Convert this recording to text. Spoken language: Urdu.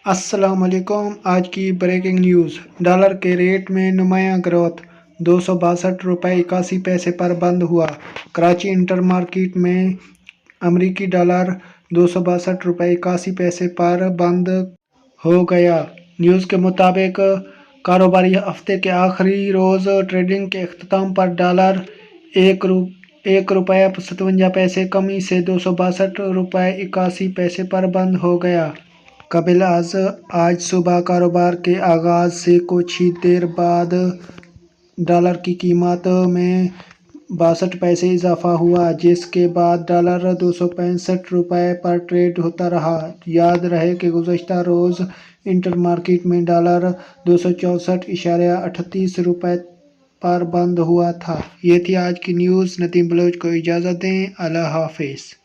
السلام علیکم۔ آج کی بریکنگ نیوز، ڈالر کے ریٹ میں نمایاں گروتھ، 262 روپے 81 پیسے پر بند ہوا۔ کراچی انٹر مارکیٹ میں امریکی ڈالر 262 روپے 81 پیسے پر بند ہو گیا۔ نیوز کے مطابق کاروباری ہفتے کے آخری روز ٹریڈنگ کے اختتام پر ڈالر 1 روپے 57 پیسے کمی سے 262 روپے 81 پیسے پر بند ہو گیا۔ قبل از آج صبح کاروبار کے آغاز سے کچھ ہی دیر بعد ڈالر کی قیمت میں 62 پیسے اضافہ ہوا، جس کے بعد ڈالر 265 روپے پر ٹریڈ ہوتا رہا۔ یاد رہے کہ گزشتہ روز انٹر مارکیٹ میں ڈالر 264.38 روپے پر بند ہوا تھا۔ یہ تھی آج کی نیوز۔ ندیم بلوچ کو اجازت دیں۔ اللہ حافظ۔